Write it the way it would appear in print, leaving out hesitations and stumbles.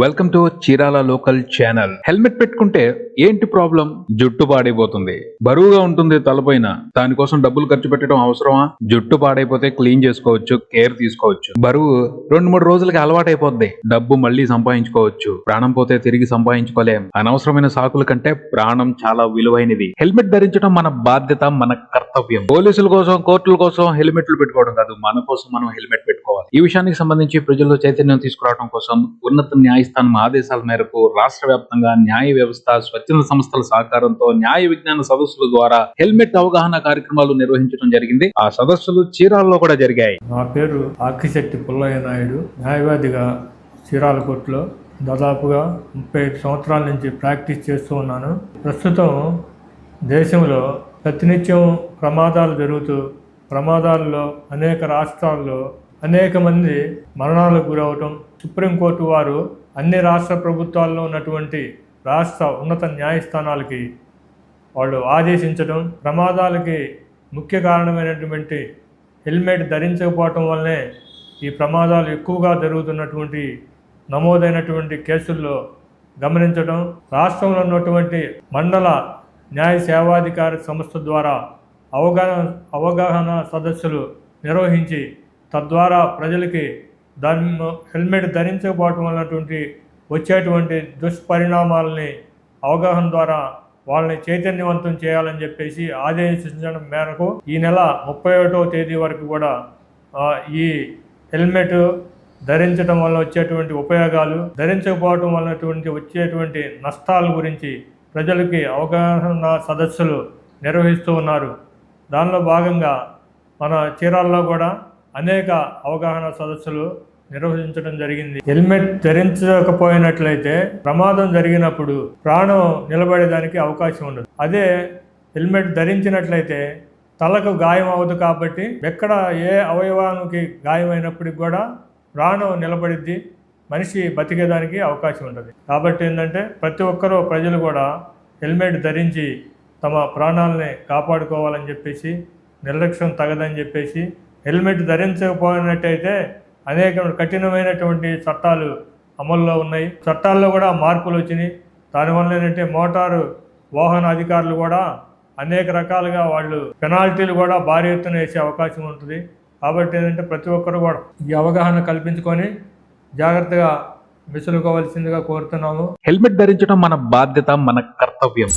Welcome to Chirala local channel. Helmet పెట్టుకుంటే ఏంటి problem? జుట్టు పాడైపోతుంది, బరువుగా ఉంటుంది తలపైన. దానికోసం డబ్బులు ఖర్చు పెట్టడం అవసరమా? జుట్టు పాడైపోతే క్లీన్ చేసుకోవచ్చు, కేర్ తీసుకోవచ్చు. బరువు 2-3 రోజులకి అలవాటైపోద్ది, డబ్బు మళ్ళీ సంపాదించుకోవచ్చు. ప్రాణం పోతే తిరిగి సంపాదించుకోలేం. అనవసరమైన సాకుల కంటే ప్రాణం చాలా విలువైనది. హెల్మెట్ ధరించడం మన బాధ్యత, మన కర్తవ్యం. పోలీసుల కోసం, కోర్టుల కోసం హెల్మెట్లు పెట్టుకోవడం కాదు, మన కోసం మనం హెల్మెట్ పెట్టుకోవాలి. ఈ విషయానికి సంబంధించి ప్రజల్లో చైతన్యం తీసుకురావడం కోసం ఉన్నత న్యాయస్థానం ఆదేశాల మేరకు రాష్ట్ర వ్యాప్తంగా న్యాయ వ్యవస్థ, స్వచ్ఛంద సంస్థల సహకారంతో న్యాయ విజ్ఞాన సదస్సుల ద్వారా హెల్మెట్ అవగాహన కార్యక్రమాలు నిర్వహించడం జరిగింది. ఆ సదస్సులు చీరాలలో కూడా జరిగాయి. నా పేరు ఆకిశెట్టి పుల్లయ్య నాయుడు, న్యాయవాదిగా చీరాల కోర్టులో దాదాపుగా 35 సంవత్సరాల నుంచి ప్రాక్టీస్ చేస్తూ ఉన్నాను. ప్రస్తుతం దేశంలో ప్రతినిత్యం ప్రమాదాలు జరుగుతూ, ప్రమాదాల్లో అనేక రాష్ట్రాల్లో అనేక మంది మరణాలకు గురవటం, సుప్రీంకోర్టు వారు అన్ని రాష్ట్ర ప్రభుత్వాల్లో ఉన్నటువంటి రాష్ట్ర ఉన్నత న్యాయస్థానాలకి వాళ్ళు ఆదేశించడం, ప్రమాదాలకి ముఖ్య కారణమైనటువంటి హెల్మెట్ ధరించకపోవటం వల్లనే ఈ ప్రమాదాలు ఎక్కువగా జరుగుతున్నటువంటి నమోదైనటువంటి కేసుల్లో గమనించడం, రాష్ట్రంలో ఉన్నటువంటి మండల న్యాయ సేవాధికారి సంస్థ ద్వారా అవగాహన సదస్సులు నిర్వహించి తద్వారా ప్రజలకి హెల్మెట్ ధరించకపోవటం వలనటువంటి వచ్చేటువంటి దుష్పరిణామాలని అవగాహన ద్వారా వాళ్ళని చైతన్యవంతం చేయాలని చెప్పేసి ఆదేశించడం మేరకు ఈ నెల 31వ తేదీ వరకు కూడా ఈ హెల్మెట్ ధరించడం వల్ల వచ్చేటువంటి ఉపయోగాలు, ధరించకపోవటం వలనటువంటి వచ్చేటువంటి నష్టాల గురించి ప్రజలకి అవగాహన సదస్సులు నిర్వహిస్తూ ఉన్నారు. దానిలో భాగంగా మన చీరాల్లో కూడా అనేక అవగాహన సదస్సులు నిర్వహించడం జరిగింది. హెల్మెట్ ధరించకపోయినట్లయితే ప్రమాదం జరిగినప్పుడు ప్రాణం నిలబడేదానికి అవకాశం ఉండదు. అదే హెల్మెట్ ధరించినట్లయితే తలకు గాయం అవ్వదు కాబట్టి ఎక్కడ ఏ అవయవానికి గాయమైనప్పటికి కూడా ప్రాణం నిలబడిద్ది, మనిషి బతికేదానికి అవకాశం ఉంటుంది. కాబట్టి ఏంటంటే ప్రజలు కూడా హెల్మెట్ ధరించి తమ ప్రాణాలని కాపాడుకోవాలని చెప్పేసి, నిర్లక్ష్యం తగదని చెప్పేసి, హెల్మెట్ ధరించకపోయినట్టయితే అనేక కఠినమైనటువంటి చట్టాలు అమల్లో ఉన్నాయి. చట్టాల్లో కూడా మార్పులు వచ్చినాయి. దానివల్ల ఏంటంటే మోటారు వాహన అధికారులు కూడా అనేక రకాలుగా వాళ్ళు పెనాల్టీలు కూడా భారీ ఎత్తున వేసే అవకాశం ఉంటుంది. కాబట్టి ఏంటంటే ప్రతి ఒక్కరు కూడా ఈ అవగాహన కల్పించుకొని జాగ్రత్తగా మెసులుకోవాల్సిందిగా కోరుతున్నాము. హెల్మెట్ ధరించడం మన బాధ్యత, మన కర్తవ్యం.